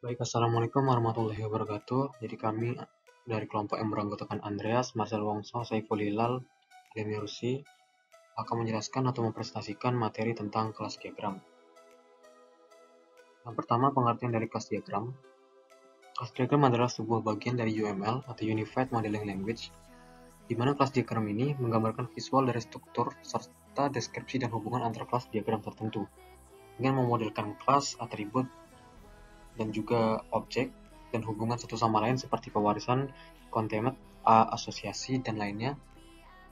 Baik, Assalamualaikum warahmatullahi wabarakatuh. Jadi kami dari kelompok yang beranggotakan Andreas, Marcel Wongso, Saiful Hilal, Demi Rusi akan menjelaskan atau mempresentasikan materi tentang kelas diagram. Yang pertama, pengertian dari kelas diagram. Kelas diagram adalah sebuah bagian dari UML atau Unified Modeling Language, di mana kelas diagram ini menggambarkan visual dari struktur serta deskripsi dan hubungan antar kelas diagram tertentu, dengan memodelkan kelas, atribut, dan juga objek dan hubungan satu sama lain seperti pewarisan, kontemat, asosiasi, dan lainnya.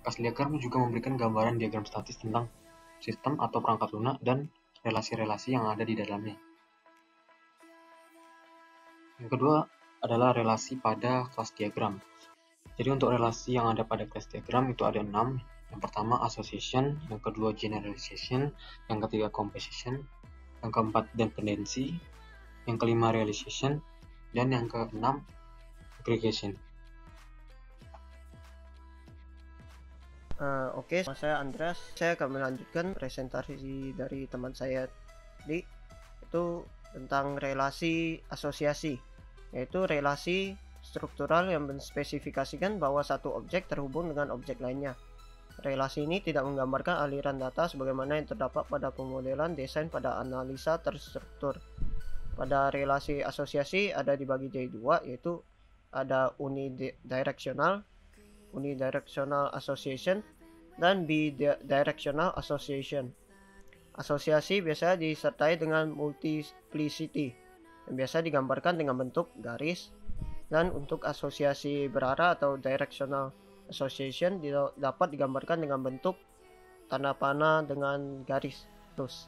Kelas diagram juga memberikan gambaran diagram statis tentang sistem atau perangkat lunak dan relasi-relasi yang ada di dalamnya. Yang kedua adalah relasi pada kelas diagram. Jadi untuk relasi yang ada pada kelas diagram itu ada 6. Yang pertama association, yang kedua generalization, yang ketiga composition, yang keempat dependency, yang kelima realization, dan yang keenam aggregation. Oke, nama saya Andreas. Saya akan melanjutkan presentasi dari teman saya tadi, itu tentang relasi asosiasi, yaitu relasi struktural yang menspesifikasikan bahwa satu objek terhubung dengan objek lainnya. Relasi ini tidak menggambarkan aliran data sebagaimana yang terdapat pada pemodelan desain pada analisa terstruktur. Pada relasi asosiasi ada dibagi jadi dua, yaitu ada unidirectional association dan bidirectional association. Asosiasi biasa disertai dengan multiplicity yang biasa digambarkan dengan bentuk garis, dan untuk asosiasi berarah atau directional association dapat digambarkan dengan bentuk tanda panah dengan garis terus.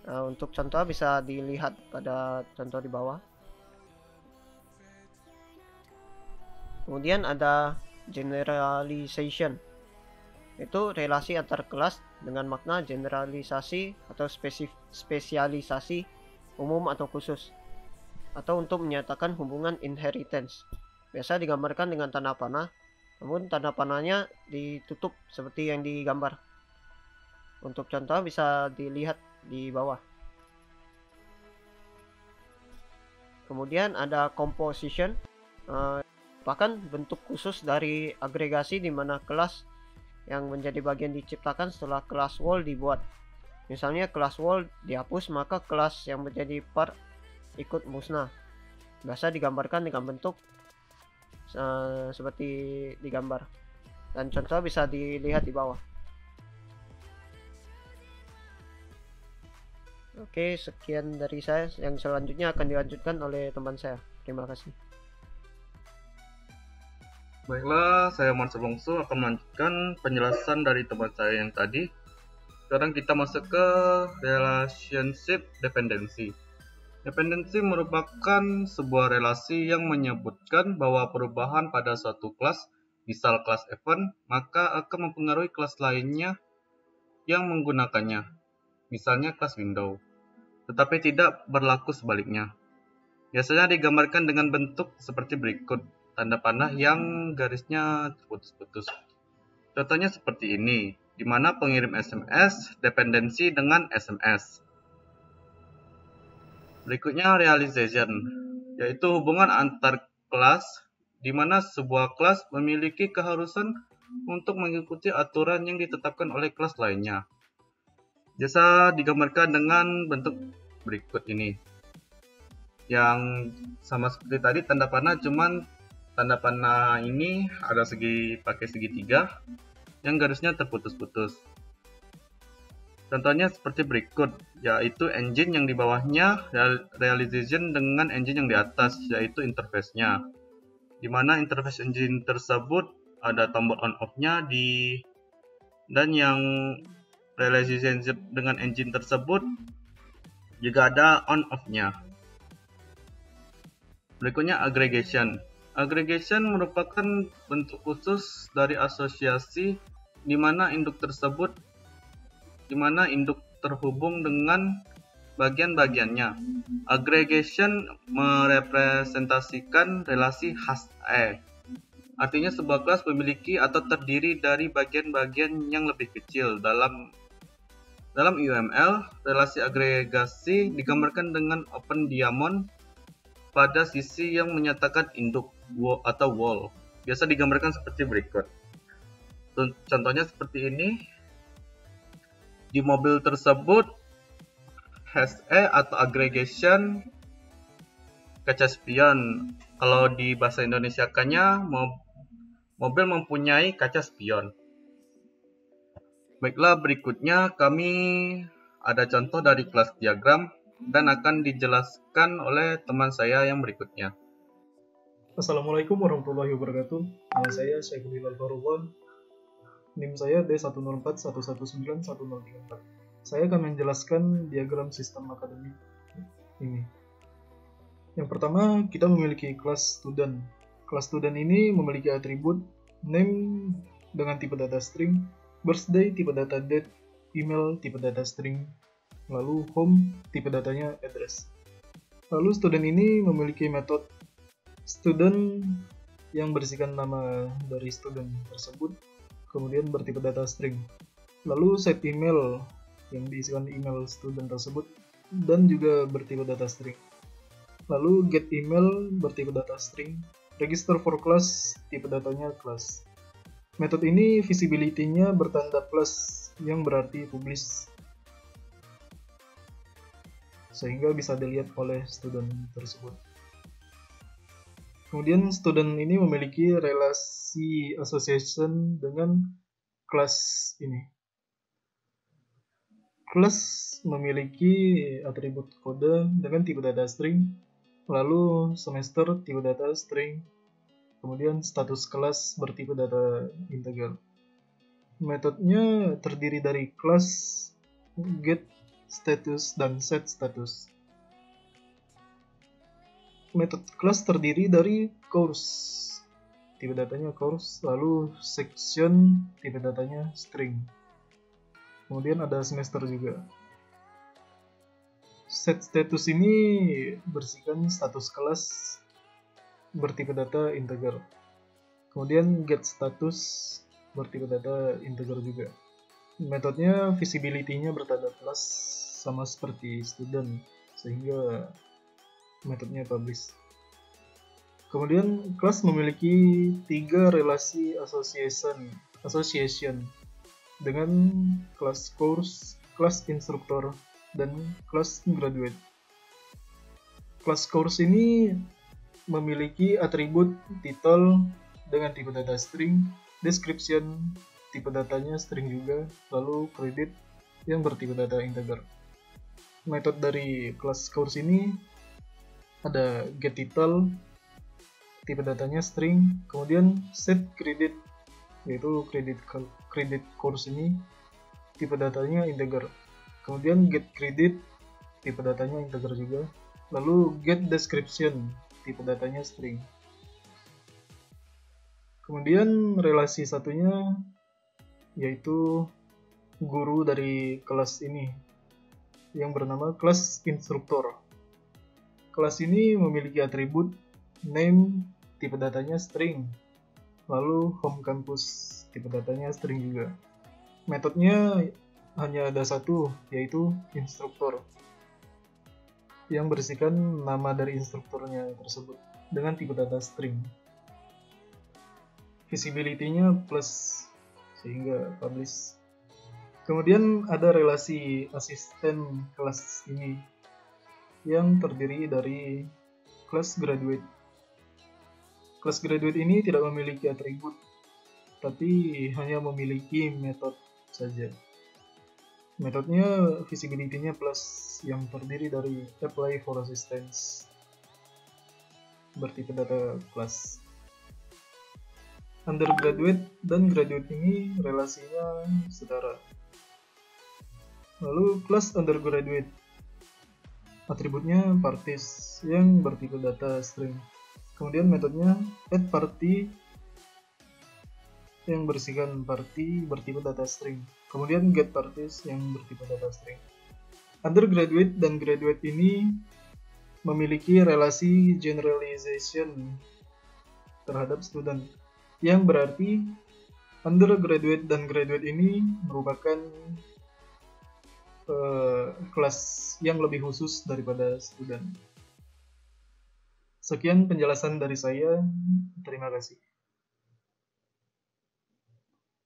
Untuk contoh bisa dilihat pada contoh di bawah. Kemudian ada generalization, itu relasi antar kelas dengan makna generalisasi atau spesialisasi umum atau khusus, atau untuk menyatakan hubungan inheritance. Biasa digambarkan dengan tanda panah, namun tanda panahnya ditutup seperti yang digambar. Untuk contoh bisa dilihat di bawah. Kemudian ada composition, bahkan bentuk khusus dari agregasi di mana kelas yang menjadi bagian diciptakan setelah kelas wall dibuat. Misalnya kelas wall dihapus, maka kelas yang menjadi part ikut musnah. Biasa digambarkan dengan bentuk seperti digambar. Dan contoh bisa dilihat di bawah. Oke, sekian dari saya. Yang selanjutnya akan dilanjutkan oleh teman saya. Terima kasih. Baiklah, saya Marcel Wongso akan melanjutkan penjelasan dari teman saya yang tadi. Sekarang kita masuk ke relationship dependency. Dependency merupakan sebuah relasi yang menyebutkan bahwa perubahan pada suatu kelas, misal kelas event, maka akan mempengaruhi kelas lainnya yang menggunakannya, misalnya kelas window, tetapi tidak berlaku sebaliknya. Biasanya digambarkan dengan bentuk seperti berikut. Tanda panah yang garisnya putus-putus. Contohnya seperti ini, di mana pengirim SMS dependensi dengan SMS. Berikutnya realization, yaitu hubungan antar kelas, di mana sebuah kelas memiliki keharusan untuk mengikuti aturan yang ditetapkan oleh kelas lainnya. Biasa digambarkan dengan bentuk berikut ini. Yang sama seperti tadi tanda panah, cuman tanda panah ini ada pakai segitiga yang garisnya terputus-putus. Contohnya seperti berikut, yaitu engine yang di bawahnya realization dengan engine yang di atas, yaitu interface-nya. Di mana interface engine tersebut ada tombol on off-nya dan yang realization dengan engine tersebut juga ada on off-nya. Berikutnya aggregation. Aggregation merupakan bentuk khusus dari asosiasi di mana induk terhubung dengan bagian-bagiannya. Aggregation merepresentasikan relasi khas E. Artinya sebuah kelas memiliki atau terdiri dari bagian-bagian yang lebih kecil. Dalam UML, relasi agregasi digambarkan dengan open diamond pada sisi yang menyatakan induk atau wall. Biasa digambarkan seperti berikut. Contohnya seperti ini. Di mobil tersebut HE atau aggregation kaca spion. Kalau di bahasa Indonesiakannya mobil mempunyai kaca spion. Baiklah, berikutnya kami ada contoh dari kelas diagram dan akan dijelaskan oleh teman saya yang berikutnya. Assalamualaikum warahmatullahi wabarakatuh. Nama saya Syekhul Hilal Farullah. NIM saya D10411911034. Saya akan menjelaskan diagram sistem akademik ini. Yang pertama, kita memiliki kelas student. Kelas student ini memiliki atribut name dengan tipe data string, birthday tipe data date, email tipe data string, lalu home tipe datanya address. Lalu student ini memiliki metode student yang berisikan nama dari student tersebut, kemudian bertipe data string. Lalu set email yang diisikan email student tersebut dan juga bertipe data string. Lalu get email bertipe data string. Register for class tipe datanya class. Metode ini visibility-nya bertanda plus yang berarti publish, sehingga bisa dilihat oleh student tersebut. Kemudian student ini memiliki relasi association dengan kelas ini. Kelas memiliki atribut kode dengan tipe data string, lalu semester tipe data string, kemudian status kelas bertipe data integer. Metodenya terdiri dari kelas, get status, dan set status. Metode kelas terdiri dari course, tipe datanya course, lalu section, tipe datanya string. Kemudian ada semester juga. Set status ini berisikan status kelas bertipe data integer. Kemudian get status bertipe data integer juga. Metodenya visibility-nya bertanda plus sama seperti student, sehingga metodenya publish. Kemudian kelas memiliki 3 relasi association dengan kelas course, kelas instruktur, dan kelas graduate. Kelas course ini memiliki atribut title dengan tipe data string, description tipe datanya string juga, lalu credit yang bertipe data integer. Metode dari kelas course ini ada get title, tipe datanya string, kemudian set credit, yaitu credit course ini tipe datanya integer, kemudian get credit, tipe datanya integer juga, lalu get description, tipe datanya string. Kemudian relasi satunya yaitu guru dari kelas ini yang bernama kelas instruktur. Kelas ini memiliki atribut name, tipe datanya string, lalu home campus, tipe datanya string juga. Metodenya hanya ada satu, yaitu instruktur, yang berisikan nama dari instrukturnya tersebut dengan tipe data string. Visibility-nya plus, sehingga publish. Kemudian ada relasi asisten kelas ini yang terdiri dari kelas graduate. Kelas graduate ini tidak memiliki atribut, tapi hanya memiliki metode saja. Metodenya visibility-nya plus yang terdiri dari apply for assistance bertipe data class. Undergraduate dan graduate ini relasinya setara. Lalu kelas undergraduate, atributnya parties yang bertipe data string. Kemudian metodenya add party yang berisikan party bertipe data string. Kemudian get parties yang bertipe data string. Undergraduate dan graduate ini memiliki relasi generalization terhadap student, yang berarti undergraduate dan graduate ini merupakan kelas yang lebih khusus daripada student. Sekian penjelasan dari saya. Terima kasih.